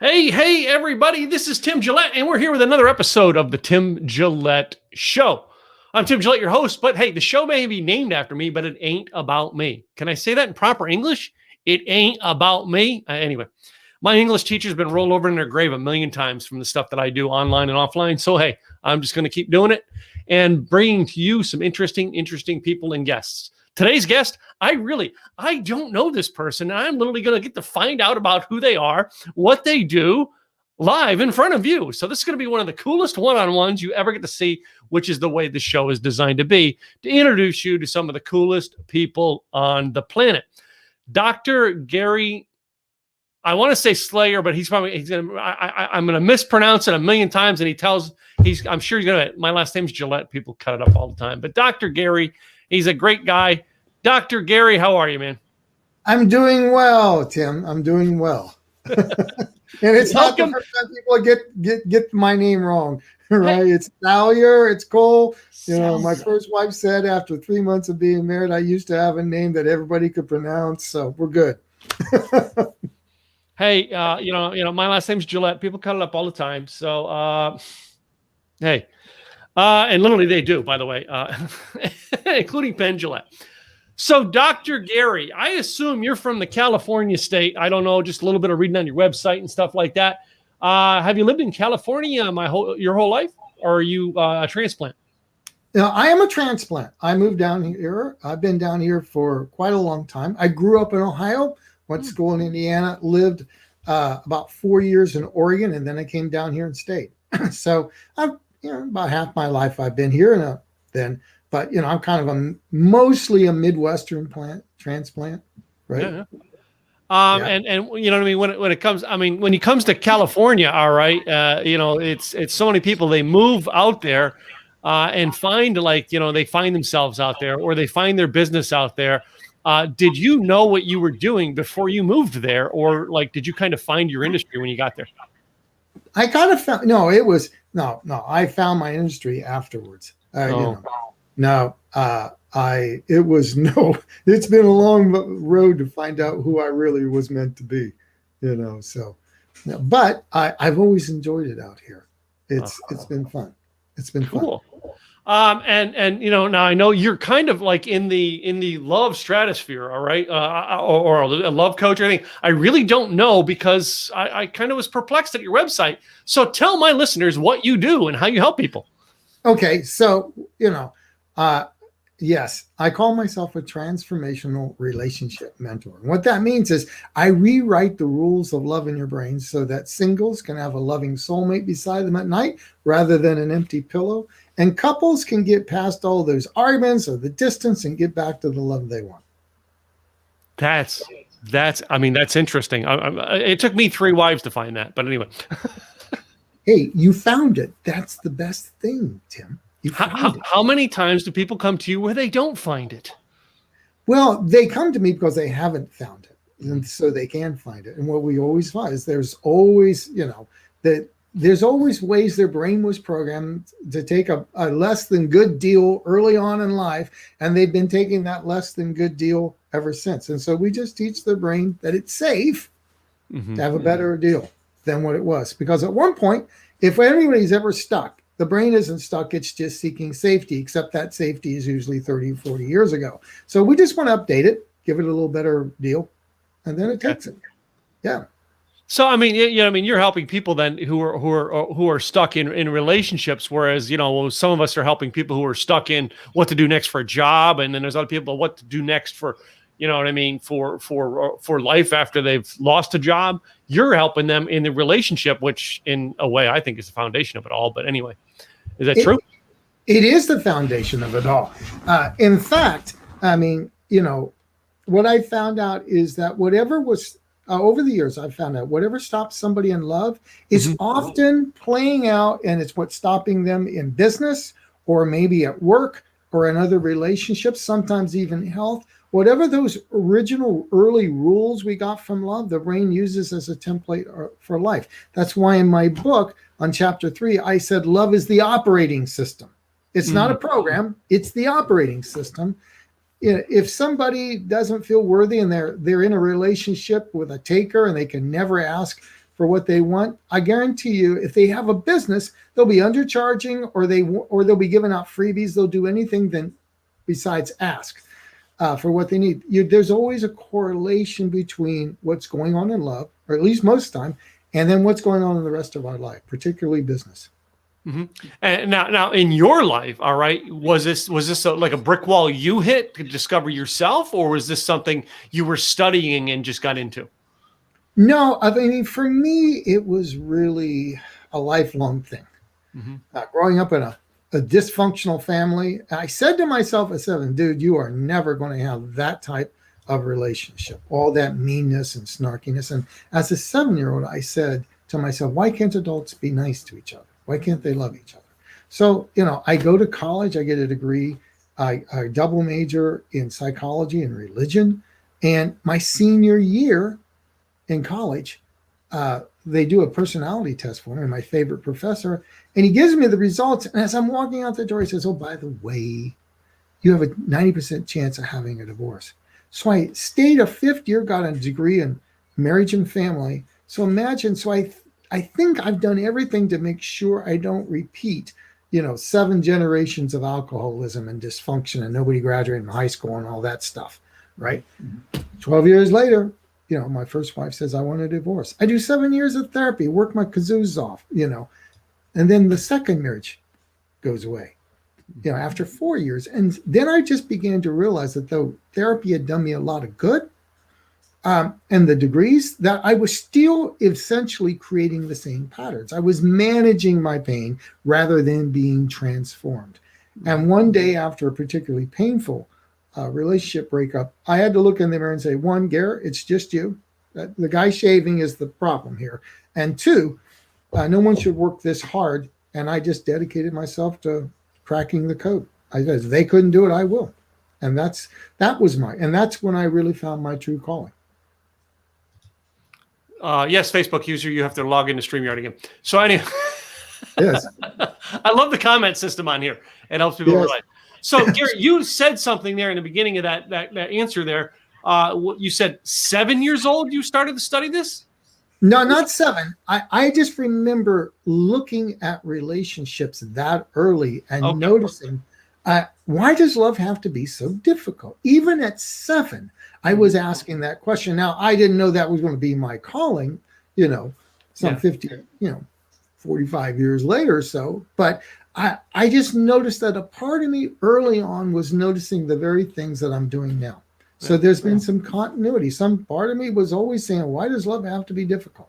Hey, everybody, this is Tim Gillette, and we're here with another episode of the Tim Gillette Show. I'm Tim Gillette, your host, but hey, the show may be named after me, but it ain't about me. Can I say that in proper English? It ain't about me. Anyway, my English teacher's been rolled over in their grave a million times from the stuff that I do online and offline. So, hey, I'm just going to keep doing it and bringing to you some interesting people and guests. Today's guest, I don't know this person. And I'm literally going to get to find out about who they are, what they do live in front of you. So this is going to be one of the coolest one-on-ones you ever get to see, which is the way the show is designed to be, to introduce you to some of the coolest people on the planet. Dr. Gary, I want to say Salyer, but I'm going to mispronounce it a million times. And I'm sure he's going to, my last name's Gillette. People cut it up all the time. But Dr. Gary, he's a great guy. Dr. Gary, how are you, man? I'm doing well, Tim. I'm doing well. And it's not the first time people get my name wrong, right? It's Salyer. It's Cole. My first wife said after 3 months of being married, I used to have a name that everybody could pronounce. So we're good. Hey, my last name's Gillette. People cut it up all the time. So, hey, and literally they do, by the way, including Penn Gillette. So, Dr. Gary, I assume you're from the California state. I don't know, just a little bit of reading on your website and stuff like that. Have you lived in California your whole life, or are you a transplant? I am a transplant. I moved down here. I've been down here for quite a long time. I grew up in Ohio, went to school in Indiana, lived about 4 years in Oregon, and then I came down here and stayed. So I've, about half my life I've been here But, I'm kind of mostly a Midwestern transplant, right? Yeah. And you know what I mean? When it comes to California, all right, it's so many people, they move out there and find they find themselves out there, or they find their business out there. Did you know what you were doing before you moved there? Or did you kind of find your industry when you got there? I kind of found, I found my industry afterwards. It's been a long road to find out who I really was meant to be, but I've always enjoyed it out here. It's been fun. It's been cool. Fun. Now I know you're kind of like in the love stratosphere, all right, or a love coach or anything. I really don't know, because I kind of was perplexed at your website. So tell my listeners what you do and how you help people. Okay, so yes, I call myself a transformational relationship mentor. And what that means is I rewrite the rules of love in your brain so that singles can have a loving soulmate beside them at night rather than an empty pillow. And couples can get past all those arguments or the distance and get back to the love they want. That's interesting. It took me 3 wives to find that, but anyway. Hey, you found it. That's the best thing, Tim. How many times do people come to you where they don't find it? Well, they come to me because they haven't found it, and so they can find it. And what we always find is there's always ways their brain was programmed to take a less than good deal early on in life, and they've been taking that less than good deal ever since. And so we just teach their brain that it's safe to have a better deal than what it was. Because at one point, if anybody's ever stuck, the brain isn't stuck, it's just seeking safety, except that safety is usually 30, 40 years ago. So we just want to update it, give it a little better deal, and then it takes it. Yeah. So, you're helping people then who are stuck in relationships, whereas, some of us are helping people who are stuck in what to do next for a job. And then there's other people, what to do next for, for life after they've lost a job. You're helping them in the relationship, which in a way I think is the foundation of it all. But anyway, is that true? It is the foundation of it all. In fact, what I found out is that whatever was over the years, I've found out whatever stops somebody in love is often playing out, and it's what's stopping them in business or maybe at work or in other relationships, sometimes even health. Whatever those original early rules we got from love, the brain uses as a template for life. That's why in my book on chapter 3, I said love is the operating system. It's not a program, it's the operating system. If somebody doesn't feel worthy and they're in a relationship with a taker and they can never ask for what they want, I guarantee you, if they have a business, they'll be undercharging, or they'll be giving out freebies. They'll do anything besides ask for what they need. There's always a correlation between what's going on in love, or at least most of the time, and then what's going on in the rest of our life, particularly business. Mm-hmm. And now in your life, all right, was this like a brick wall you hit to discover yourself, or was this something you were studying and just got into? No, I mean, for me, it was really a lifelong thing. Mm-hmm. Growing up in a dysfunctional family, I said to myself at 7, dude, you are never going to have that type of relationship, all that meanness and snarkiness. And as a 7-year-old, I said to myself, why can't adults be nice to each other? Why can't they love each other? So, I go to college, I get a degree, I double major in psychology and religion. And my senior year in college, they do a personality test for me, my favorite professor, and he gives me the results. And as I'm walking out the door, he says, oh, by the way, you have a 90% chance of having a divorce. So I stayed a 5th year, got a degree in marriage and family. So imagine, I think I've done everything to make sure I don't repeat, 7 generations of alcoholism and dysfunction and nobody graduated from high school and all that stuff, right? 12 years later, my first wife says, I want a divorce. I do 7 years of therapy, work my kazoos off, and then the second marriage goes away, after 4 years. And then I just began to realize that though therapy had done me a lot of good, and the degrees, that I was still essentially creating the same patterns. I was managing my pain rather than being transformed. And one day after a particularly painful relationship breakup, I had to look in the mirror and say, 1, Garrett, it's just you. The guy shaving is the problem here. And 2, no one should work this hard. And I just dedicated myself to cracking the code. If they couldn't do it, I will. And that's when I really found my true calling. Yes, Facebook user, you have to log into StreamYard again. So anyway, yes, I love the comment system on here. It helps people realize. So Gary, you said something there in the beginning of that answer there. You said 7 years old you started to study this? No, not 7. I just remember looking at relationships that early and noticing, why does love have to be so difficult? Even at 7, I was asking that question. Now, I didn't know that was going to be my calling, 50, 45 years later or so. But I just noticed that a part of me early on was noticing the very things that I'm doing now. So there's been some continuity. Some part of me was always saying, why does love have to be difficult?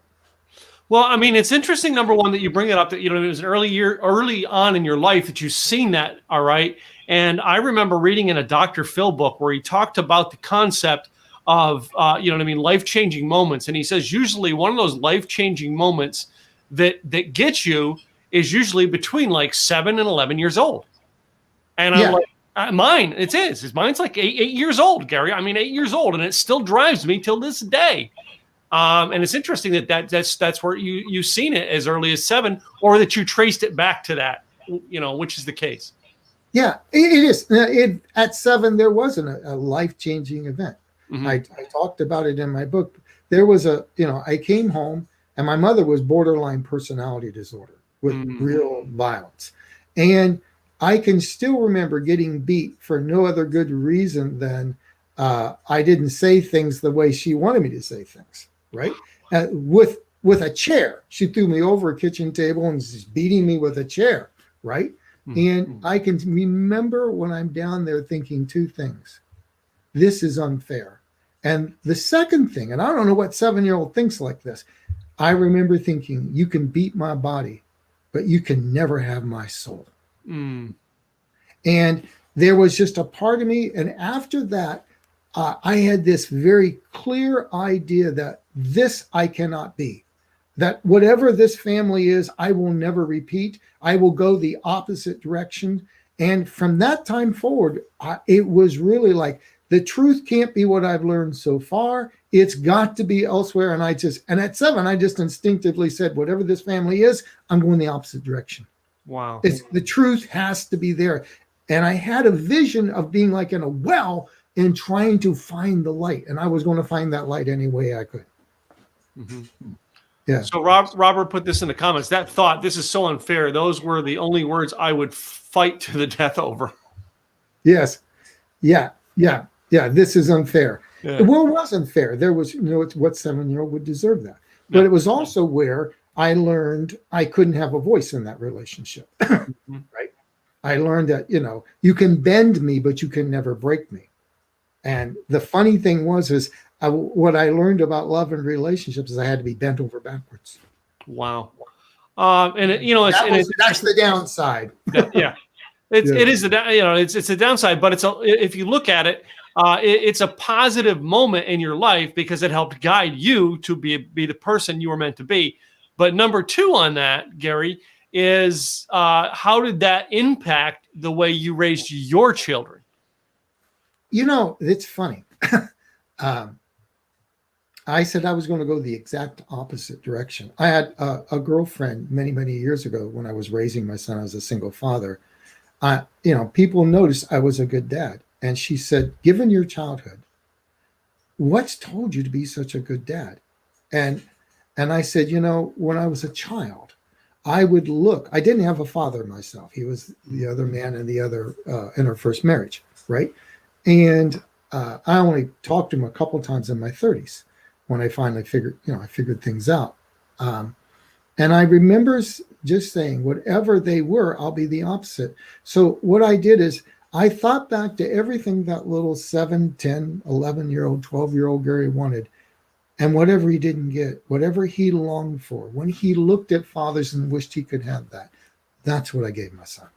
Well, I mean, it's interesting, number one, that you bring it up, that, it was an early on in your life that you've seen that, all right? And I remember reading in a Dr. Phil book where he talked about the concept of, life-changing moments. And he says usually one of those life-changing moments that gets you is usually between like 7 and 11 years old. And I'm like, mine's like eight years old, Gary. I mean, 8 years old, and it still drives me till this day. And it's interesting that's where you've seen it as early as 7, or that you traced it back to that, which is the case. Yeah, it is. At 7, there wasn't a life-changing event. Mm-hmm. I talked about it in my book. There was I came home and my mother was borderline personality disorder with real violence. And I can still remember getting beat for no other good reason than I didn't say things the way she wanted me to say things, right? With a chair. She threw me over a kitchen table and was beating me with a chair, right? And I can remember when I'm down there thinking 2 things. This is unfair. And the second thing, and I don't know what 7-year-old thinks like this, I remember thinking, you can beat my body, but you can never have my soul. And there was just a part of me. And after that, I had this very clear idea that this I cannot be. That whatever this family is, I will never repeat. I will go the opposite direction. And from that time forward, it was really like, the truth can't be what I've learned so far. It's got to be elsewhere. And at 7, I just instinctively said, whatever this family is, I'm going the opposite direction. Wow. The truth has to be there. And I had a vision of being like in a well and trying to find the light. And I was going to find that light any way I could. Yeah. So Robert put this in the comments. That thought, this is so unfair. Those were the only words I would fight to the death over. Yes. Yeah. Yeah. Yeah. This is unfair. Yeah. Well, it was unfair. There was, what 7-year-old would deserve that. But it was also where I learned I couldn't have a voice in that relationship. Right. I learned that, you can bend me, but you can never break me. And the funny thing was what I learned about love and relationships is I had to be bent over backwards. Wow. And that's the downside. Yeah. It is it's a downside, but if you look at it, it's a positive moment in your life because it helped guide you to be the person you were meant to be. But number 2 on that, Gary, is how did that impact the way you raised your children? It's funny. I said I was going to go the exact opposite direction. I had a girlfriend many, many years ago when I was raising my son as a single father. People noticed I was a good dad. And she said, given your childhood, what's told you to be such a good dad? And I said, when I was a child, I would look. I didn't have a father myself. He was the other man in our first marriage, right? And I only talked to him a couple of times in my 30s when I finally figured things out. And I remember just saying, whatever they were, I'll be the opposite. So what I did is I thought back to everything that little 7, 10, 11-year-old, 12-year-old Gary wanted. And whatever he didn't get, whatever he longed for, when he looked at fathers and wished he could have that, that's what I gave my son.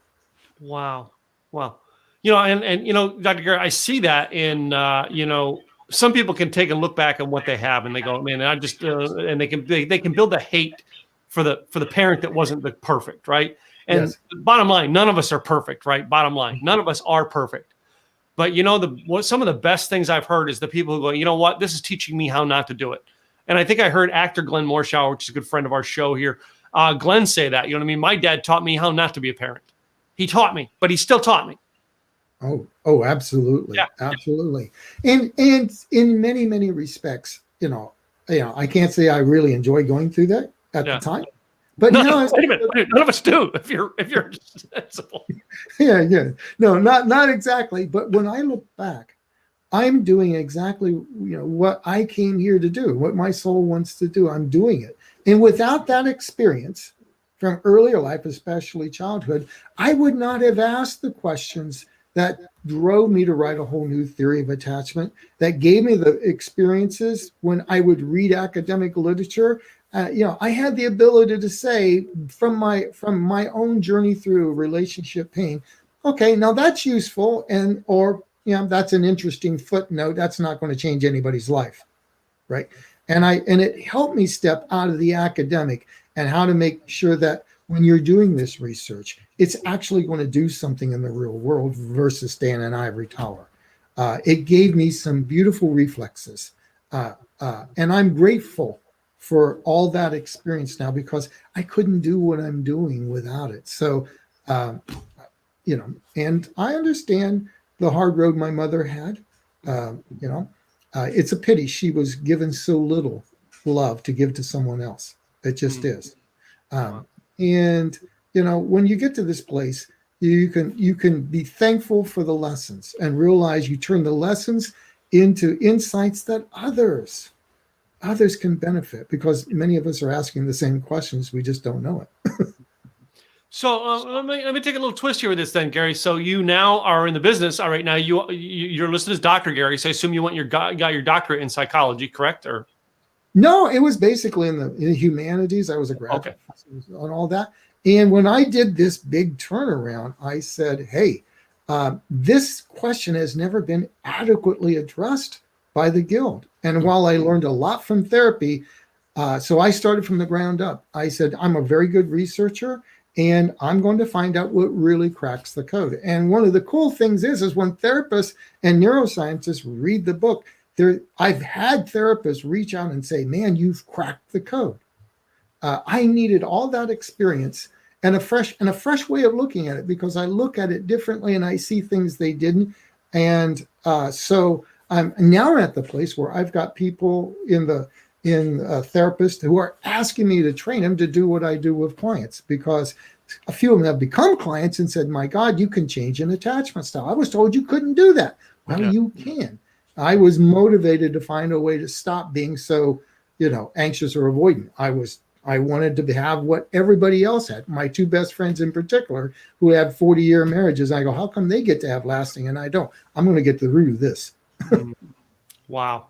Wow. Dr. Gary, I see that in, some people can take a look back at what they have and they go, man, I just, and they can build a hate for the parent that wasn't the perfect, right? And bottom line, none of us are perfect, right? Bottom line, none of us are perfect. But some of the best things I've heard is the people who go, you know what, this is teaching me how not to do it. And I think I heard actor Glenn Morshower, which is a good friend of our show here, Glenn say that. You know what I mean? My dad taught me how not to be a parent. He taught me, but he still taught me. Oh, absolutely. Yeah. Absolutely. And in many, many respects, I can't say I really enjoy going through that at the time. But now, wait a minute, none of us do. If you're sensible. Yeah. No, not exactly. But when I look back, I'm doing exactly what I came here to do, what my soul wants to do. I'm doing it. And without that experience from earlier life, especially childhood, I would not have asked the questions that drove me to write a whole new theory of attachment, that gave me the experiences when I would read academic literature. I had the ability to say from my own journey through relationship pain, okay, now that's useful, or that's an interesting footnote. That's not going to change anybody's life, right? And it helped me step out of the academic and how to make sure that when you're doing this research, it's actually going to do something in the real world versus stay in an ivory tower. It gave me some beautiful reflexes, and I'm grateful for all that experience now because I couldn't do what I'm doing without it. So, and I understand the hard road my mother had. It's a pity she was given so little love to give to someone else. It just is. And when you get to this place, you can be thankful for the lessons and realize you turn the lessons into insights that others can benefit, because many of us are asking the same questions. We just don't know it. So let me take a little twist here with this then, Gary. So you now are in the business. All right, now you're listed as Dr. Gary. So I assume you got your doctorate in psychology, correct? Or no, it was basically in the humanities. I was a graduate on all that. And when I did this big turnaround, I said, hey, this question has never been adequately addressed by the Guild. And while I learned a lot from therapy, so I started from the ground up. I said, I'm a very good researcher, and I'm going to find out what really cracks the code. And one of the cool things is when therapists and neuroscientists read the book, I've had therapists reach out and say, man, you've cracked the code. I needed all that experience and a fresh way of looking at it, because I look at it differently and I see things they didn't. And so I'm now at the place where I've got people in the in therapists who are asking me to train them to do what I do with clients, because a few of them have become clients and said, my God, you can change an attachment style. I was told you couldn't do that. Well, you can. I was motivated to find a way to stop being so, anxious or avoidant. I wanted to have what everybody else had. My two best friends in particular, who had 40-year marriages. I go, how come they get to have lasting and I don't? I'm going to get to the root of this. Wow.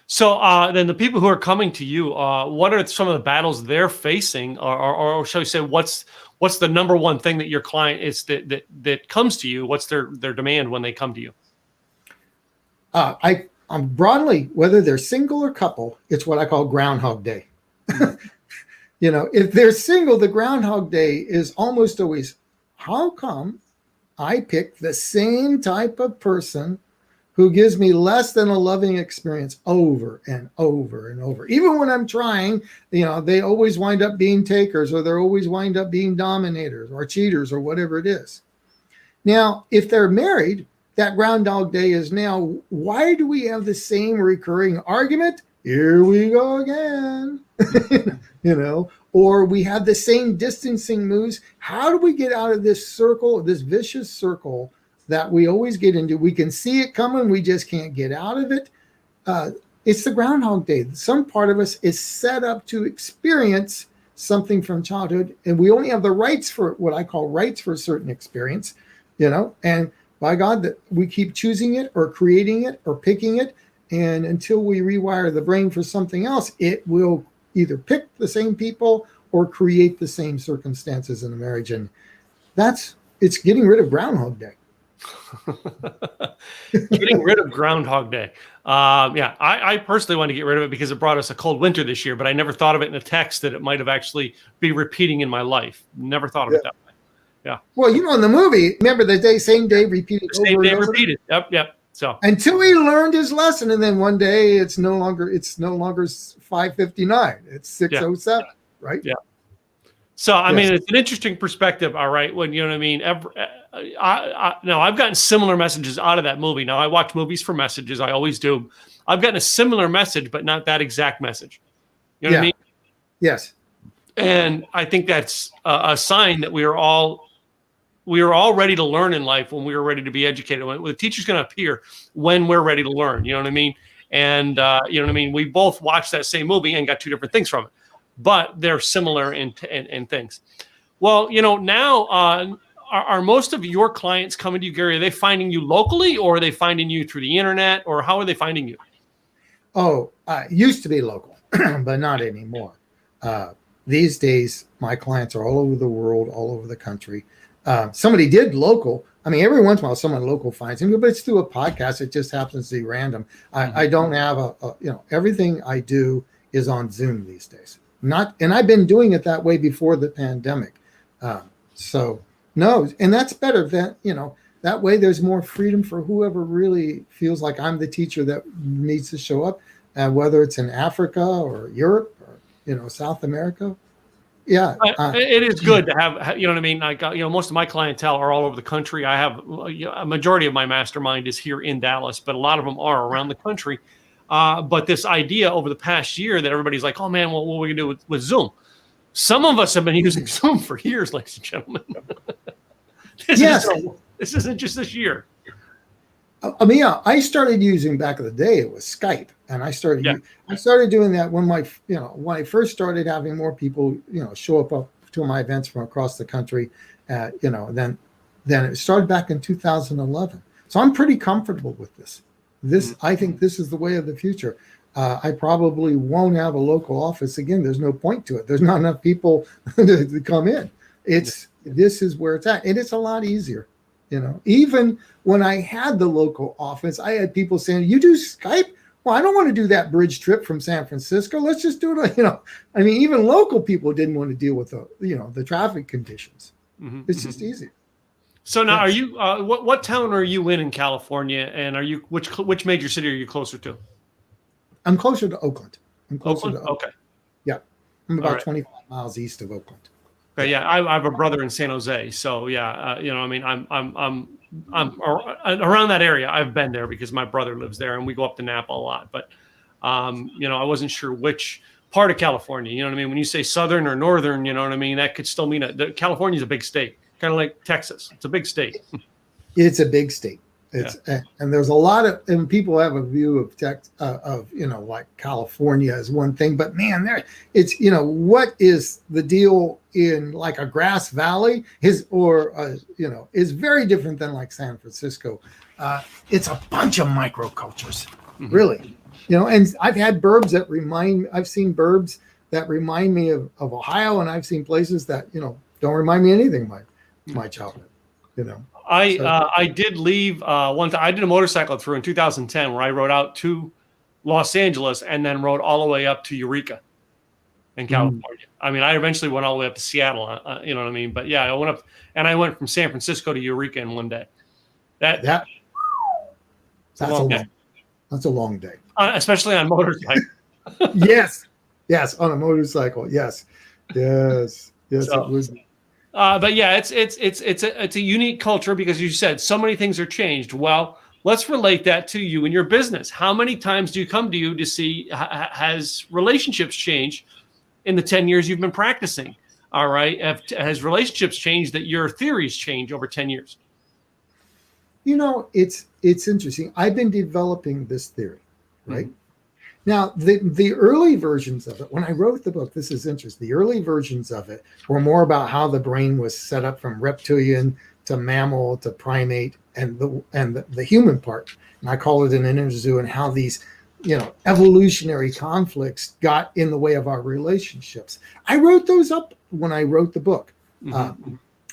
So then the people who are coming to you, what are some of the battles they're facing, or shall we say, what's the number one thing that your client is that comes to you? What's their demand when they come to you? I'm broadly, whether they're single or couple, it's what I call Groundhog Day. If they're single, the Groundhog Day is almost always, how come I pick the same type of person who gives me less than a loving experience over and over and over? Even when I'm trying, they always wind up being takers, or they always wind up being dominators or cheaters or whatever it is. Now, if they're married, that Groundhog Day is now, why do we have the same recurring argument? Here we go again, or we have the same distancing moves. How do we get out of this circle, this vicious circle that we always get into? We can see it coming. We just can't get out of it. It's the Groundhog Day. Some part of us is set up to experience something from childhood, and we only have the rights for what I call rights for a certain experience, and by God, that we keep choosing it or creating it or picking it. And until we rewire the brain for something else, it will either pick the same people or create the same circumstances in a marriage. And it's getting rid of Groundhog Day. Getting rid of Groundhog Day. I personally want to get rid of it because it brought us a cold winter this year, but I never thought of it in a text that it might have actually be repeating in my life. Never thought of it that way. Yeah. Well, in the movie, remember the same day repeated. Same day repeated. Yep. So until he learned his lesson, and then one day it's no longer 5:59. It's 6:07. Right. Yeah. So I mean, it's an interesting perspective. All right, when what I mean. Now I've gotten similar messages out of that movie. Now I watch movies for messages. I always do. I've gotten a similar message, but not that exact message. You know what I mean? Yes. And I think that's a sign that we are all ready to learn in life when we are ready to be educated. When the teacher's going to appear when we're ready to learn, you know what I mean? And, we both watched that same movie and got two different things from it, but they're similar in things. Well, now are most of your clients coming to you, Gary? Are they finding you locally, or are they finding you through the internet, or how are they finding you? Oh, used to be local, but not anymore. These days, my clients are all over the world, all over the country. Somebody did local. I mean, every once in a while, someone local finds me, but it's through a podcast. It just happens to be random. I don't have everything I do is on Zoom these days. And I've been doing it that way before the pandemic. So no, and that's better than, that way there's more freedom for whoever really feels like I'm the teacher that needs to show up, whether it's in Africa or Europe or, South America. Yeah, it is good to have, what I mean? Like, most of my clientele are all over the country. I have a majority of my mastermind is here in Dallas, but a lot of them are around the country. But this idea over the past year that everybody's like, oh man, what are we gonna do with Zoom? Some of us have been using Zoom for years, ladies and gentlemen. This isn't just this year. I started using back in the day. It was Skype, and I started doing that when when I first started having more people show up to my events from across the country. Then it started back in 2011. So I'm pretty comfortable with this. I think this is the way of the future. I probably won't have a local office again. There's no point to it. There's not enough people to come in. This is where it's at, and it's a lot easier. Even when I had the local office, I had people saying, "You do Skype? Well, I don't want to do that bridge trip from San Francisco. Let's just do it." I mean, even local people didn't want to deal with the traffic conditions. It's just easy. So now, are you? What town are you in California? And are you which major city are you closer to? I'm closer to Oakland. Okay. Yeah, I'm about 25 miles east of Oakland. Okay, yeah, I have a brother in San Jose, so yeah, I'm around that area. I've been there because my brother lives there, and we go up to Napa a lot. But I wasn't sure which part of California, you know what I mean? When you say Southern or Northern, you know what I mean? That could still mean California is a big state, kind of like Texas. It's a big state. It's a big state. And there's a lot of, and people have a view of like California as one thing, but man, it's, what is the deal in like a Grass Valley is very different than like San Francisco. It's a bunch of microcultures, really, and I've had I've seen burbs that remind me of Ohio, and I've seen places that, don't remind me anything of my childhood, I did leave one time. I did a motorcycle through in 2010 where I rode out to Los Angeles and then rode all the way up to Eureka in California. I mean, I eventually went all the way up to Seattle, you know what I mean? But yeah, I went up and I went from San Francisco to Eureka in one day. That's a long day. Especially on motorcycle. Yes, on a motorcycle. Yes. So, it was. But yeah, it's a unique culture because you said so many things are changed. Well, let's relate that to you and your business. How many times do you come to you to see has relationships changed in the 10 years you've been practicing? All right. Has relationships changed that your theories change over 10 years? It's interesting. I've been developing this theory, right? Now, the early versions of it, when I wrote the book, this is interesting. The early versions of it were more about how the brain was set up from reptilian to mammal to primate and the human part. And I call it an inner zoo, and how these, evolutionary conflicts got in the way of our relationships. I wrote those up when I wrote the book.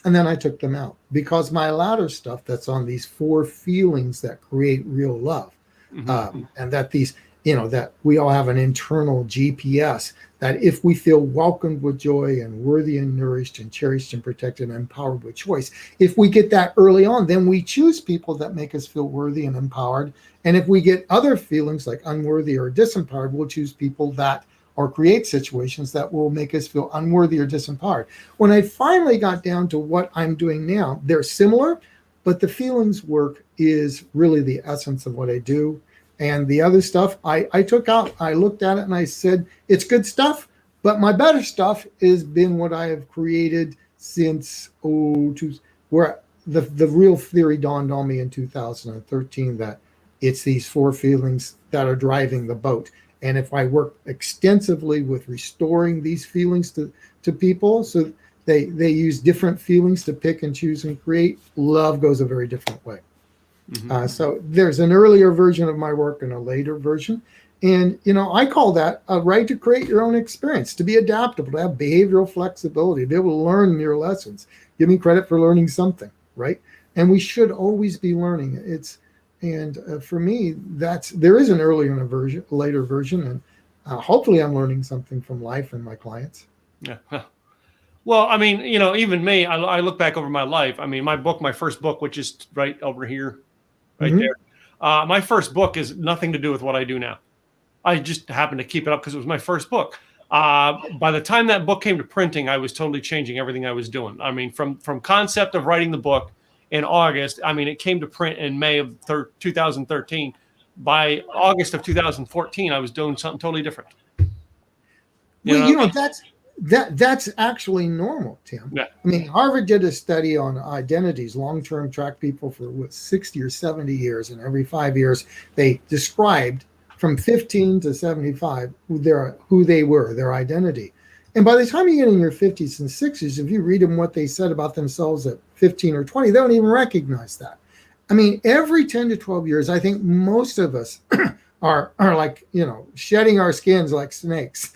And then I took them out because my latter stuff that's on these 4 feelings that create real love, and that these, that we all have an internal GPS, that if we feel welcomed with joy and worthy and nourished and cherished and protected and empowered with choice, if we get that early on, then we choose people that make us feel worthy and empowered. And if we get other feelings like unworthy or disempowered, we'll choose people that or create situations that will make us feel unworthy or disempowered. When I finally got down to what I'm doing now, they're similar, but the feelings work is really the essence of what I do. And the other stuff I took out, I looked at it and I said, it's good stuff, but my better stuff has been what I have created since, where the real theory dawned on me in 2013, that it's these 4 feelings that are driving the boat. And if I work extensively with restoring these feelings to people, so they use different feelings to pick and choose and create, love goes a very different way. So there's an earlier version of my work and a later version. And, I call that a right to create your own experience, to be adaptable, to have behavioral flexibility, to be able to learn your lessons. Give me credit for learning something, right? And we should always be learning. For me, there is an earlier and a later version. And hopefully I'm learning something from life and my clients. Yeah. Well, I mean, even me, I look back over my life. I mean, my first book, which is right over here, right there. My first book is nothing to do with what I do now. I just happened to keep it up because it was my first book. By the time that book came to printing, I was totally changing everything I was doing. I mean, from concept of writing the book in August, I mean, it came to print in May of 2013. By August of 2014, I was doing something totally different. That's actually normal, Tim. Yeah. I mean, Harvard did a study on identities, long-term track people for 60 or 70 years, and every 5 years they described from 15 to 75 who they were, their identity. And by the time you get in your 50s and 60s, if you read them what they said about themselves at 15 or 20, they don't even recognize that. I mean, every 10 to 12 years, I think most of us are like, shedding our skins like snakes.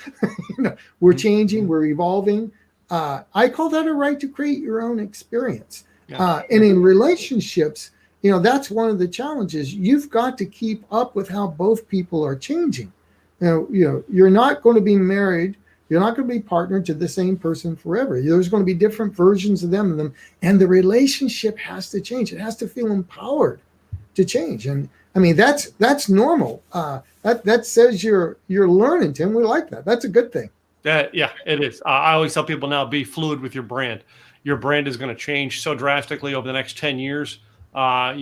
We're changing, we're evolving. I call that a right to create your own experience. Yeah. And in relationships, that's one of the challenges. You've got to keep up with how both people are changing. You're not going to be married. You're not going to be partnered to the same person forever. There's going to be different versions of them, and the relationship has to change. It has to feel empowered to change. And I mean, that's normal. That says you're learning, Tim. We like that. That's a good thing. Yeah, it is. I always tell people now, be fluid with your brand. Your brand is going to change so drastically over the next 10 years. I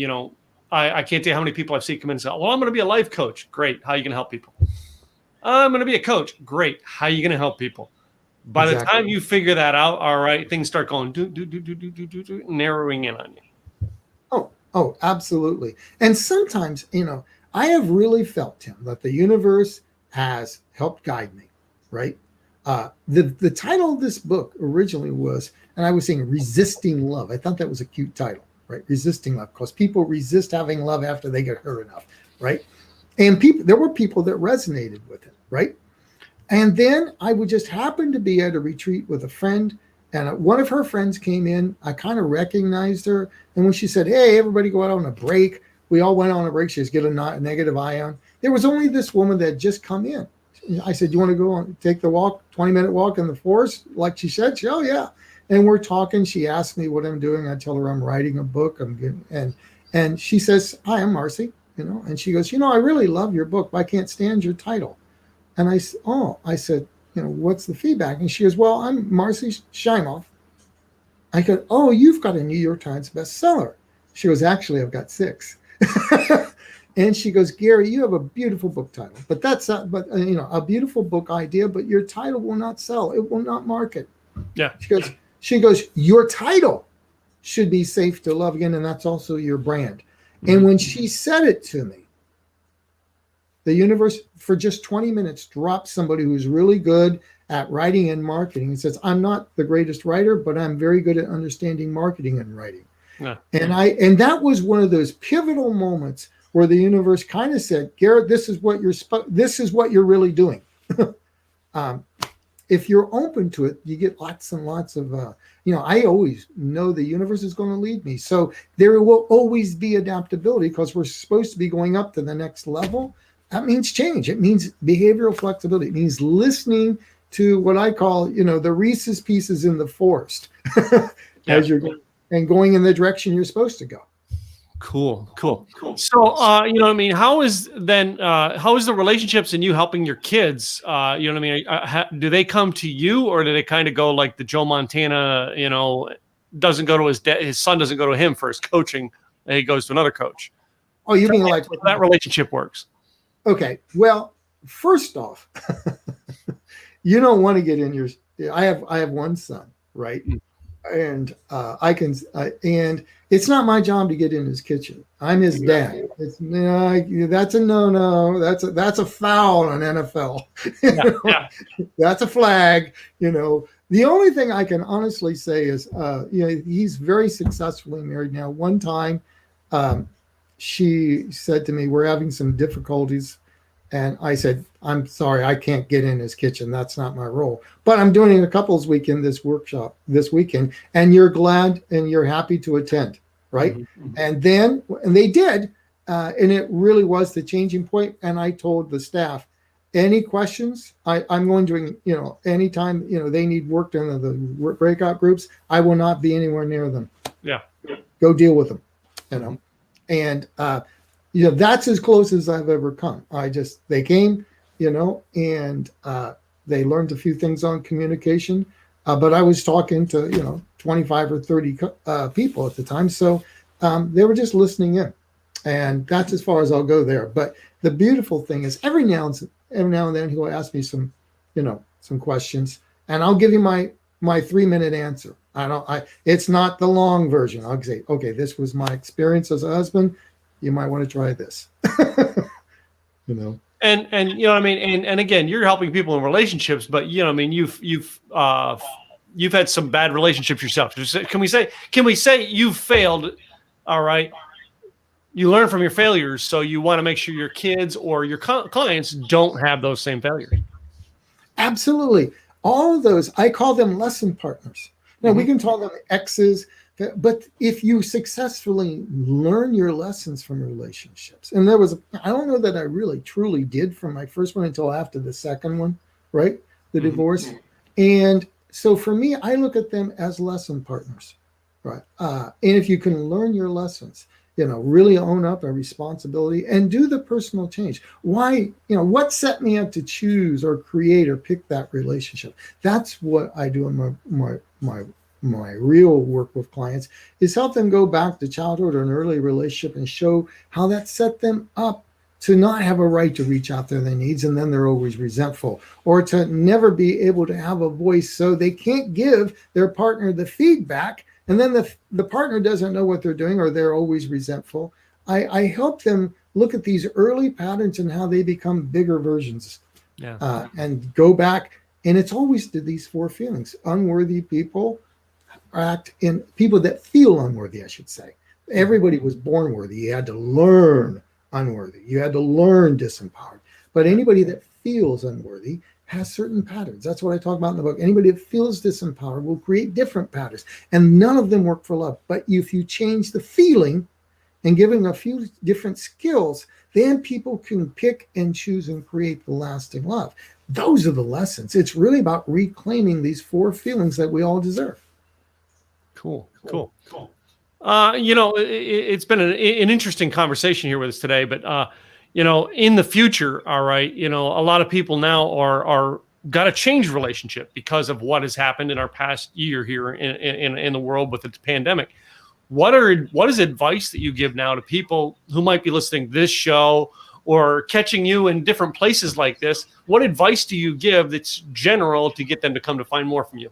can't tell you how many people I've seen come in and say, well, I'm going to be a life coach. Great. How are you going to help people? I'm going to be a coach. Great. How are you going to help people? By the time you figure that out, all right, things start going narrowing in on you. Oh, absolutely. And sometimes, I have really felt, Tim, that the universe has helped guide me, right? The title of this book originally was, and I was saying Resisting Love. I thought that was a cute title, right? Resisting Love, because people resist having love after they get hurt enough, right? And there were people that resonated with it, right? And then I would just happen to be at a retreat with a friend, and one of her friends came in. I kind of recognized her. And when she said, "Hey, everybody go out on a break," we all went on a break. She was getting a negative ion. There was only this woman that had just come in. I said, "You want to go on, take the walk, 20-minute walk in the forest?" Like she said, "Oh, yeah." And we're talking. She asked me what I'm doing. I tell her I'm writing a book. And she says, "Hi, I'm Marcy." And she goes, "I really love your book, but I can't stand your title." And I said, "What's the feedback?" And she goes, "Well, I'm Marcy Shimoff." I go, "Oh, you've got a New York Times bestseller." She goes, "Actually, I've got 6." And she goes, "Gary, you have a beautiful book title, but a beautiful book idea, but your title will not sell. It will not market." Yeah. She goes, "Your title should be Safe to Love Again, and that's also your brand." Mm-hmm. And when she said it to me, the universe, for just 20 minutes, dropped somebody who's really good at writing and marketing and says, "I'm not the greatest writer, but I'm very good at understanding marketing and writing." Yeah. And that was one of those pivotal moments where the universe kind of said, "Garrett, this is what you're really doing." If you're open to it, you get lots and lots of, I always know the universe is going to lead me. So there will always be adaptability, because we're supposed to be going up to the next level. That means change. It means behavioral flexibility. It means listening to what I call, the Reese's Pieces in the forest as you're going, and going in the direction you're supposed to go. Cool. So, how is the relationships and you helping your kids? Do they come to you, or do they kind of go like the Joe Montana, doesn't go to his son doesn't go to him for his coaching, and he goes to another coach? Oh, you mean like that relationship works? Okay. Well, first off, you don't want to get in your. I have one son, right? And and it's not my job to get in his kitchen. I'm his dad. That's a no. That's a foul in NFL. Yeah. That's a flag. The only thing I can honestly say is, he's very successfully married now. One time, she said to me, "We're having some difficulties." And I said, "I'm sorry, I can't get in his kitchen. That's not my role. But I'm doing a couples weekend this weekend, and you're glad and you're happy to attend, right?" Mm-hmm. And they did, and it really was the changing point. And I told the staff, any questions, I'm going to, anytime, they need work done in the breakout groups, I will not be anywhere near them. Yeah. Go deal with them, And, that's as close as I've ever come. They came, and they learned a few things on communication. But I was talking to, 25 or 30 people at the time. So they were just listening in. And that's as far as I'll go there. But the beautiful thing is every now and then he'll ask me some questions, and I'll give you my 3-minute answer. It's not the long version. I'll say, "Okay, this was my experience as a husband. You might want to try this." And and again, you're helping people in relationships, but you've had some bad relationships yourself. Can we say you've failed? All right. You learn from your failures, so you want to make sure your kids or your clients don't have those same failures. Absolutely. All of those, I call them lesson partners. Now, we can call them exes, but if you successfully learn your lessons from relationships, and I don't know that I really truly did from my first one until after the second one, right? The divorce. And so for me, I look at them as lesson partners, right? And if you can learn your lessons, really own up a responsibility and do the personal change. Why, what set me up to choose or create or pick that relationship? That's what I do in my real work with clients, is help them go back to childhood or an early relationship and show how that set them up to not have a right to reach out to their needs, and then they're always resentful, or to never be able to have a voice, so they can't give their partner the feedback, and then the partner doesn't know what they're doing, or they're always resentful. I help them look at these early patterns and how they become bigger versions, and go back. And it's always to these four feelings. Unworthy people act in people that feel unworthy, I should say. Everybody was born worthy. You had to learn unworthy. You had to learn disempowered. But anybody that feels unworthy has certain patterns. That's what I talk about in the book. Anybody that feels disempowered will create different patterns. And none of them work for love. But if you change the feeling and give them a few different skills, then people can pick and choose and create the lasting love. Those are the lessons. It's really about reclaiming these four feelings that we all deserve. Cool. It's been an interesting conversation here with us today, but in the future, all right, a lot of people now are got to change relationship because of what has happened in our past year here in the world with the pandemic. What is advice that you give now to people who might be listening to this show or catching you in different places like this? What advice do you give that's general to get them to come to find more from you?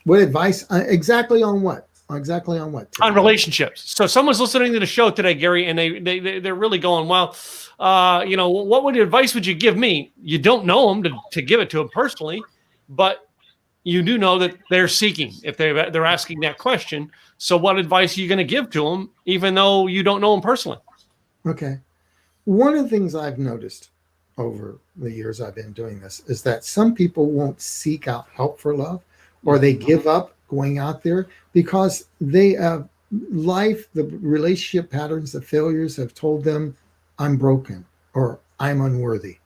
What advice? Exactly on what? Exactly on what? On relationships. So someone's listening to the show today, Gary, and they're really going, well, what advice would you give me? You don't know them to give it to them personally, but you do know that they're seeking if they're asking that question. So what advice are you going to give to them, even though you don't know them personally? Okay. One of the things I've noticed over the years I've been doing this is that some people won't seek out help for love, or they give up going out there because they the relationship patterns, the failures have told them, I'm broken or I'm unworthy.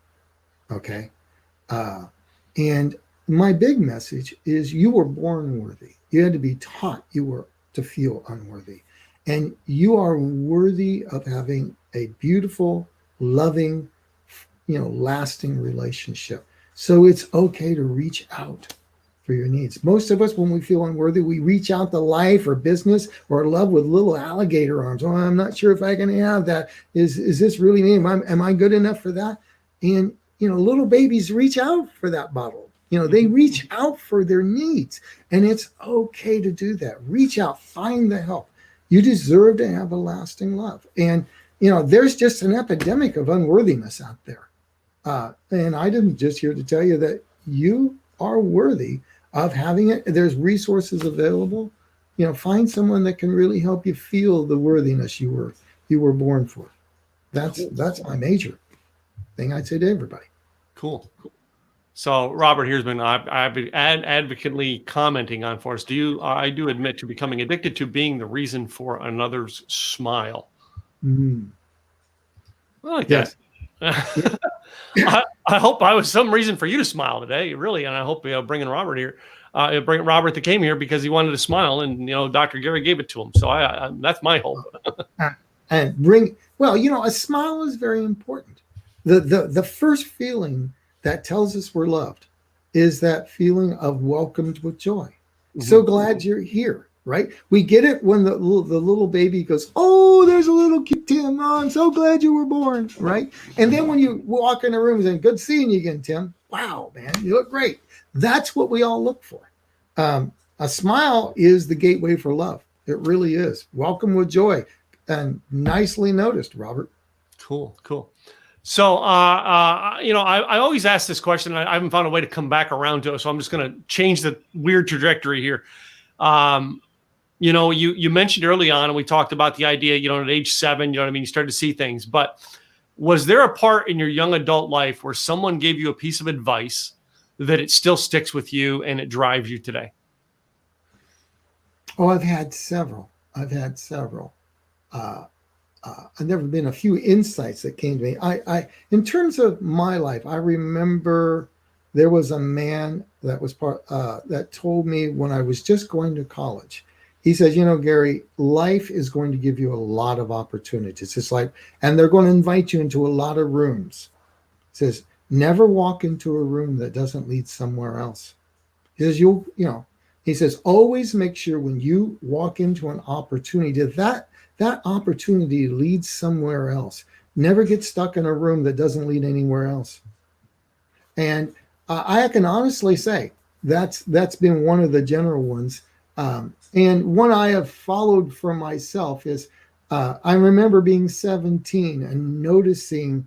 Okay. And my big message is you were born worthy. You had to be taught you were to feel unworthy. And you are worthy of having a beautiful, loving, lasting relationship. So it's okay to reach out for your needs. Most of us, when we feel unworthy, we reach out to life or business or love with little alligator arms. Oh, I'm not sure if I can have that. Is this really me? Am I good enough for that? And, little babies reach out for that bottle. They reach out for their needs, and it's okay to do that. Reach out, find the help. You deserve to have a lasting love. And, there's just an epidemic of unworthiness out there. And I didn't just here to tell you that you are worthy of having it. There's resources available. Find someone that can really help you feel the worthiness you were born for. That's my major thing I'd say to everybody. Cool. So Robert here's been advocately commenting on for us. I do admit to becoming addicted to being the reason for another's smile. Mm. I like that. I hope I was some reason for you to smile today, really, and I hope bringing Robert here, bring Robert that came here because he wanted to smile, and Dr. Gary gave it to him. So I that's my hope. And a smile is very important. The first feeling that tells us we're loved is that feeling of welcomed with joy. Mm-hmm. So glad you're here, right? We get it when the little baby goes, oh, there's a little kid, Tim. Oh, I'm so glad you were born, right? And then when you walk in the room and say, good seeing you again, Tim. Wow, man, you look great. That's what we all look for. A smile is the gateway for love. It really is. Welcome with joy. And nicely noticed, Robert. Cool. So, I always ask this question. I haven't found a way to come back around to it, so I'm just going to change the weird trajectory here. You mentioned early on, and we talked about the idea, at age 7, you started to see things. But was there a part in your young adult life where someone gave you a piece of advice that it still sticks with you and it drives you today? Oh, I've had several. I've never been a few insights that came to me. I in terms of my life, I remember there was a man that was that told me when I was just going to college. He said, Gary, life is going to give you a lot of opportunities. It's like, and they're going to invite you into a lot of rooms. He says, never walk into a room that doesn't lead somewhere else. He says, he says, always make sure when you walk into an opportunity that opportunity leads somewhere else. never get stuck in a room that doesn't lead anywhere else. And I can honestly say that's been one of the general ones. And one I have followed for myself is I remember being 17 and noticing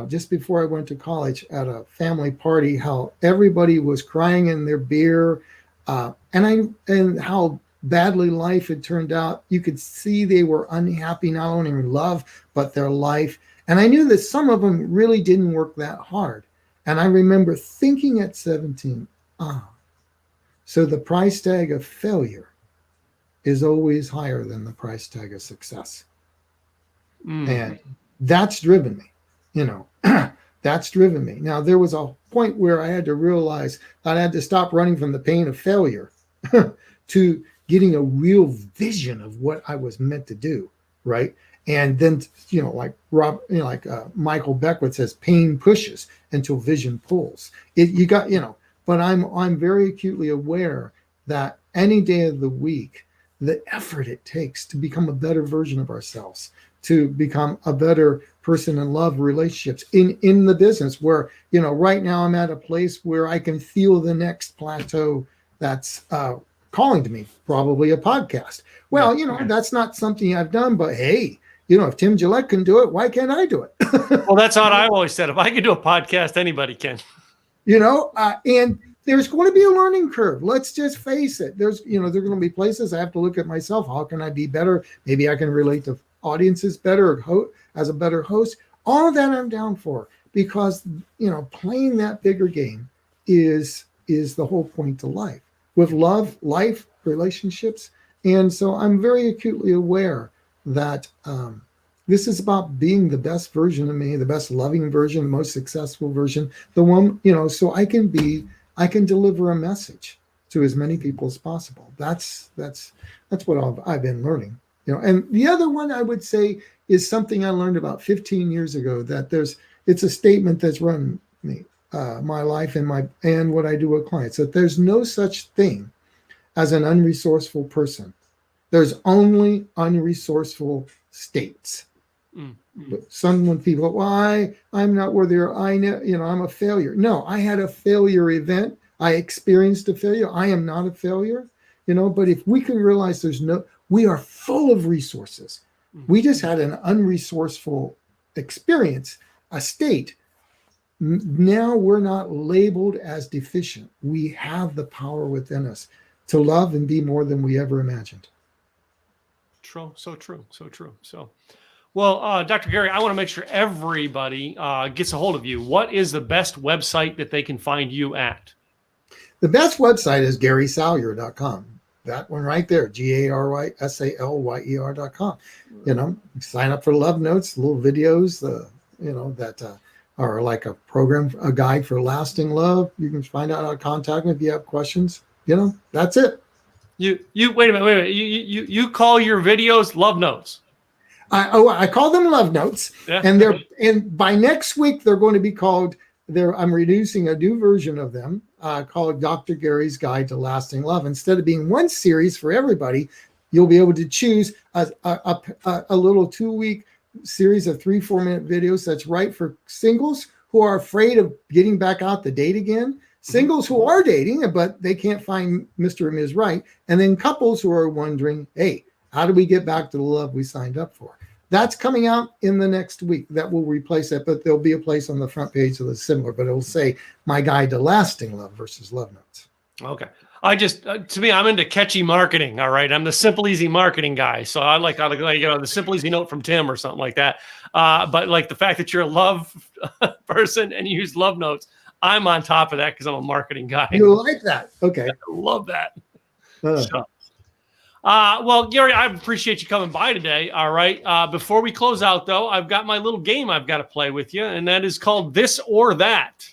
just before I went to college at a family party how everybody was crying in their beer, and how badly life had turned out. You could see they were unhappy, not only in love, but their life. And I knew that some of them really didn't work that hard. And I remember thinking at 17, so the price tag of failure is always higher than the price tag of success. And that's driven me, that's driven me. Now, there was a point where I had to realize that I had to stop running from the pain of failure to getting a real vision of what I was meant to do, right? And then, like Michael Beckwith says, pain pushes until vision pulls. But I'm very acutely aware that any day of the week, the effort it takes to become a better version of ourselves, to become a better person in love relationships in the business where, right now I'm at a place where I can feel the next plateau that's calling to me, probably a podcast. Well, that's not something I've done, but hey, if Tim Gillette can do it, why can't I do it? Well, that's what I always said. If I can do a podcast, anybody can. And there's going to be a learning curve. Let's just face it. There's going to be places I have to look at myself. How can I be better? Maybe I can relate to audiences better as a better host. All of that I'm down for, because, playing that bigger game is the whole point to life, with love, life, relationships. And so I'm very acutely aware that this is about being the best version of me, the best loving version, the most successful version, the one, so I can deliver a message to as many people as possible. That's what I've been learning, And the other one I would say is something I learned about 15 years ago, that it's a statement that's run me, my life and what I do with clients, that there's no such thing as an unresourceful person. There's only unresourceful states. But when people, I'm not worthy, or I'm a failure. No, I had a failure event. I experienced a failure. I am not a failure, but if we can realize we are full of resources. We just had an unresourceful experience, a state. Now we're not labeled as deficient. We have the power within us to love and be more than we ever imagined. True. So true. So true. So, well, Dr. Gary, I want to make sure everybody gets a hold of you. What is the best website that they can find you at? The best website is GarySalyer.com. That one right there, GarySalyer.com. Sign up for Love Notes, little videos, that are like a program, a guide for lasting love. You can find out how to contact me if you have questions. That's it. You wait a minute. You call your videos Love Notes? I call them Love Notes, yeah. and by next week they're going to be called. I'm releasing a new version of them called Dr. Gary's Guide to Lasting Love. Instead of being one series for everybody, you'll be able to choose a little 2-week series of 3-4 minute videos that's right for singles who are afraid of getting back out to date again. Singles who are dating, but they can't find Mr. and Ms. Right. And then couples who are wondering, hey, how do we get back to the love we signed up for? That's coming out in the next week. That will replace it, but there'll be a place on the front page that's similar, but it'll say My Guide to Lasting Love versus Love Notes. Okay. I just, to me, I'm into catchy marketing. All right. I'm the simple, easy marketing guy. So I like the simple, easy note from Tim or something like that. But like the fact that you're a love person and you use Love Notes, I'm on top of that because I'm a marketing guy. You like that? Okay. I love that. Well, Gary, I appreciate you coming by today. All right. Before we close out, though, I've got my little game I've got to play with you, and that is called This or That.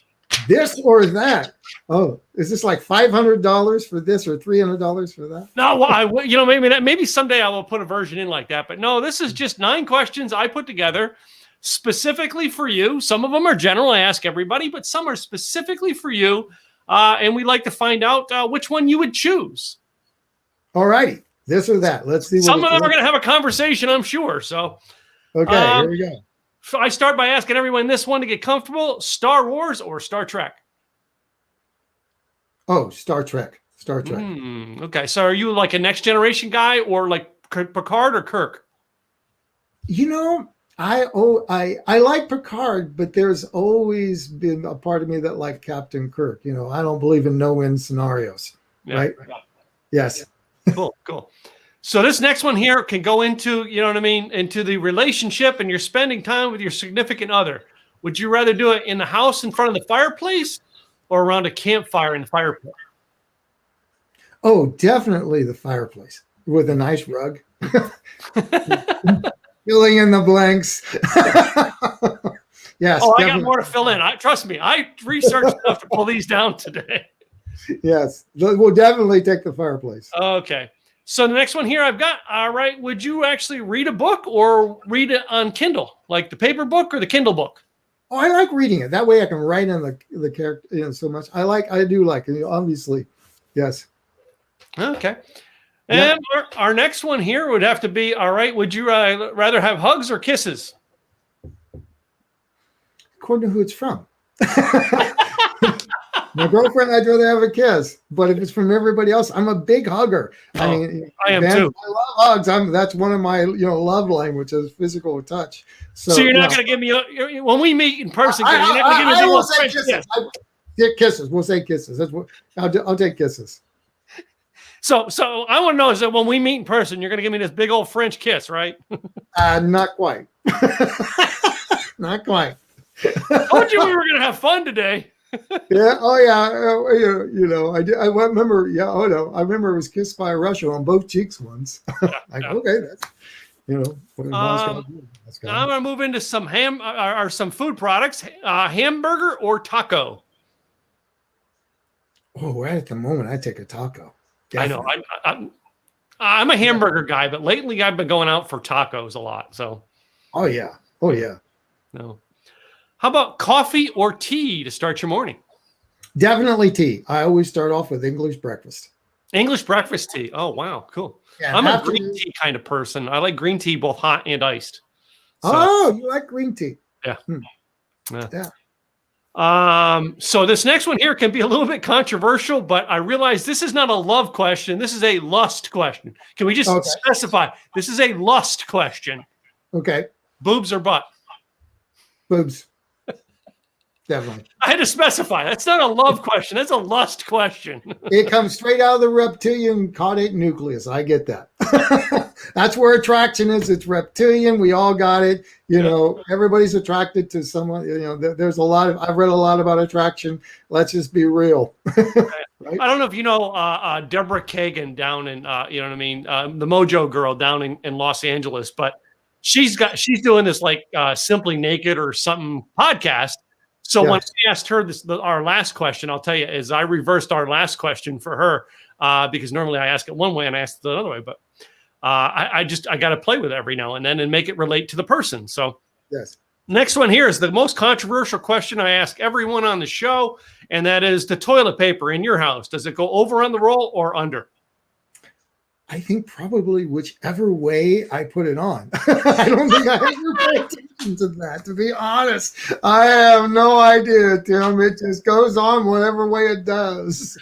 This or that. Oh, is this like $500 for this or $300 for that? No, well, maybe someday I will put a version in like that. But no, this is just 9 questions I put together specifically for you. Some of them are general, I ask everybody, but some are specifically for you. And we'd like to find out which one you would choose. All righty. This or that. Let's see. Some of them are going to have a conversation, I'm sure. So, okay, here we go. I start by asking everyone this one to get comfortable: Star Wars or Star Trek? Oh, Star Trek. Star Trek. Okay, so are you like a Next Generation guy, or like Picard or Kirk? I like Picard, but there's always been a part of me that liked Captain Kirk. I don't believe in no-win scenarios. Yeah. Right? Yes. Cool. So this next one here can go into, into the relationship, and you're spending time with your significant other. Would you rather do it in the house in front of the fireplace or around a campfire in the fireplace? Oh, definitely the fireplace with a nice rug. Filling in the blanks. Yes. Oh, I got more to fill in. Trust me, I researched enough to pull these down today. Yes, we'll definitely take the fireplace. Okay. So the next one here I've got, all right, would you actually read a book or read it on Kindle, like the paper book or the Kindle book? Oh, I like reading it. That way I can write in the character so much. I do like it, obviously. Yes. Okay. And our next one here would have to be, all right, would you rather have hugs or kisses? According to who it's from. My girlfriend, I'd rather have a kiss. But if it's from everybody else, I'm a big hugger. I mean, I am too. I love hugs. That's one of my love languages, physical touch. So you're not going to give me, when we meet in person, you're not going to give me I will say kisses. Kisses. We'll say kisses. That's what I'll take kisses. So I want to know is that when we meet in person, you're going to give me this big old French kiss, right? Not quite. Not quite. Told you we were going to have fun today. Yeah. Oh, yeah. I did. I remember. Yeah. Oh no. I remember I was kissed by a Russian on both cheeks once. Okay, that's now I'm going to move into some some food products. Hamburger or taco? Oh, right at the moment, I take a taco. Definitely. I know. I'm a hamburger guy, but lately I've been going out for tacos a lot. So. Oh yeah. Oh yeah. No. How about coffee or tea to start your morning? Definitely tea. I always start off with English breakfast. English breakfast tea. Oh, wow. Cool. Yeah, I'm a green tea kind of person. I like green tea, both hot and iced. So, you like green tea? Yeah. Yeah. So this next one here can be a little bit controversial, but I realize this is not a love question. This is a lust question. Can we just specify? This is a lust question. Okay. Boobs or butt? Boobs. Definitely. I had to specify. That's not a love question. That's a lust question. It comes straight out of the reptilian caudate nucleus. I get that. That's where attraction is. It's reptilian. We all got it. Everybody's attracted to someone. There's I've read a lot about attraction. Let's just be real. Right? I don't know if you know Deborah Kagan down in, the Mojo Girl down in Los Angeles, but she's doing this like Simply Naked or something podcast. So when I asked her our last question, I'll tell you, is I reversed our last question for her because normally I ask it one way and I ask it another way. But I got to play with it every now and then and make it relate to the person. So next one here is the most controversial question I ask everyone on the show, and that is the toilet paper in your house. Does it go over on the roll or under? I think probably whichever way I put it on. I don't think I ever pay attention to that, to be honest. I have no idea, Tim. It just goes on whatever way it does.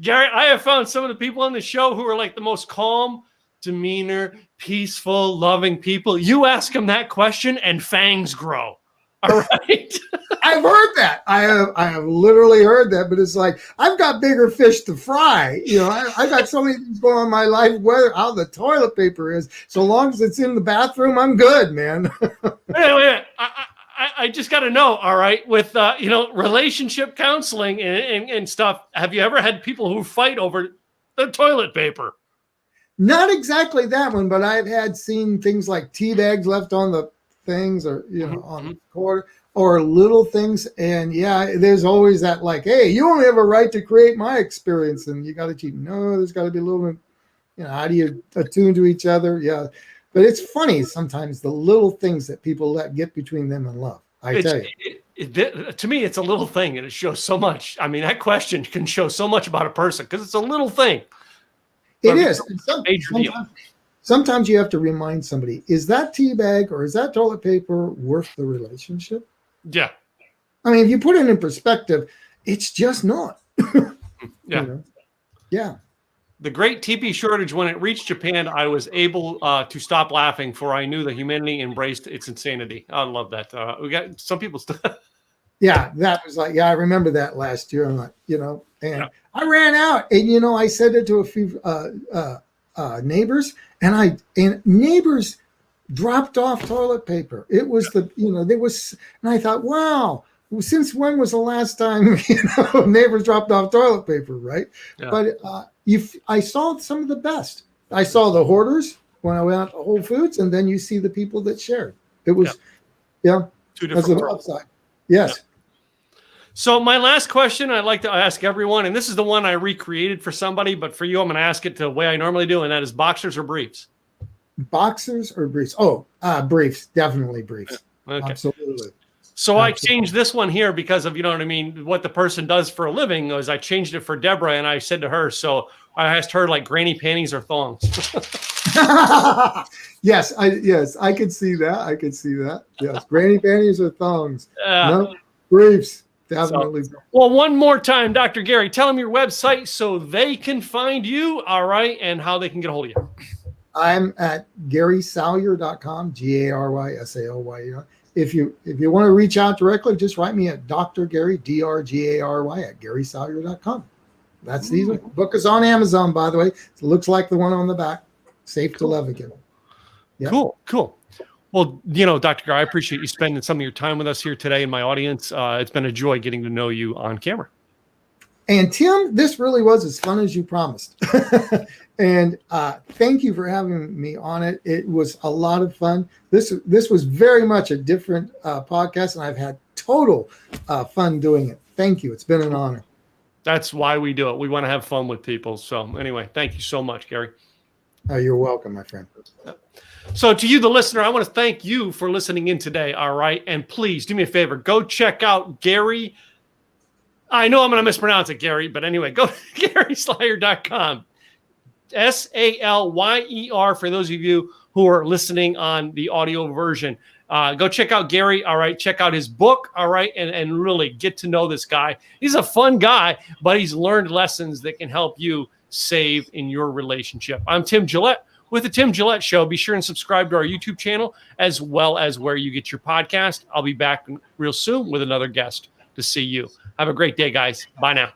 Garrett, I have found some of the people on the show who are like the most calm, demeanor, peaceful, loving people. You ask them that question and fangs grow. All right. I've heard that. I have literally heard that, but it's like, I've got bigger fish to fry. I got so many things going on in my life, how the toilet paper is. So long as it's in the bathroom, I'm good, man. Wait. I just got to know, all right, with, relationship counseling and stuff, have you ever had people who fight over the toilet paper? Not exactly that one, but I've seen things like tea bags left on the things or on the quarter or little things, and there's always that like, hey, you only have a right to create my experience and you got to cheat. No, there's got to be a little bit, how do you attune to each other? But it's funny sometimes the little things that people let get between them and love. Tell you, to me, it's a little thing and it shows so much. I mean, that question can show so much about a person because it's a little thing. It is. sometimes you have to remind somebody, is that tea bag or is that toilet paper worth the relationship? Yeah. I mean, if you put it in perspective, it's just not. Yeah. You know? Yeah. The great TP shortage, when it reached Japan, I was able to stop laughing, for I knew that humanity embraced its insanity. I love that. We got some people still. Yeah, that was like, yeah, I remember that last year. I'm like, and Yeah. I ran out, and I said it to a few neighbors, and neighbors dropped off toilet paper. It was there was, and I thought, wow, since when was the last time neighbors dropped off toilet paper, right? Yeah. But I saw some of the best. I saw the hoarders when I went out to Whole Foods, and then you see the people that shared. It was, Two that's different the worlds. upside. Yes. Yeah. So my last question I'd like to ask everyone, and this is the one I recreated for somebody, but for you, I'm going to ask it the way I normally do, and that is boxers or briefs? Boxers or briefs? Oh, briefs. Definitely briefs. Okay. Absolutely. So I changed this one here because of, what the person does for a living. Was I changed it for Deborah, and I said to her, so I asked her, like, granny panties or thongs? Yes, I could see that. Yes, granny panties or thongs. No, briefs. Definitely. Well, one more time, Dr. Gary, tell them your website so they can find you, all right, and how they can get a hold of you. I'm at GarySalyer.com, GarySalyer. If you want to reach out directly, just write me at Dr. Gary, DRGARY at GarySalyer.com. That's easy. Book is on Amazon, by the way. It looks like the one on the back. Safe to love again. Yep. Cool. Well, Dr. Gary, I appreciate you spending some of your time with us here today in my audience. It's been a joy getting to know you on camera. And Tim, this really was as fun as you promised. And thank you for having me on it. It was a lot of fun. This was very much a different podcast, and I've had total fun doing it. Thank you. It's been an honor. That's why we do it. We want to have fun with people. So anyway, thank you so much, Gary. You're welcome, my friend. So to you, the listener, I want to thank you for listening in today. All right. And please do me a favor. Go check out Gary. I know I'm going to mispronounce it, Gary, but anyway, go to GarySalyer.com. Salyer for those of you who are listening on the audio version. Go check out Gary. All right. Check out his book. All right. And really get to know this guy. He's a fun guy, but he's learned lessons that can help you save in your relationship. I'm Tim Gillette with the Tim Gillette Show. Be sure and subscribe to our YouTube channel as well as where you get your podcast. I'll be back real soon with another guest to see you. Have a great day, guys. Bye now.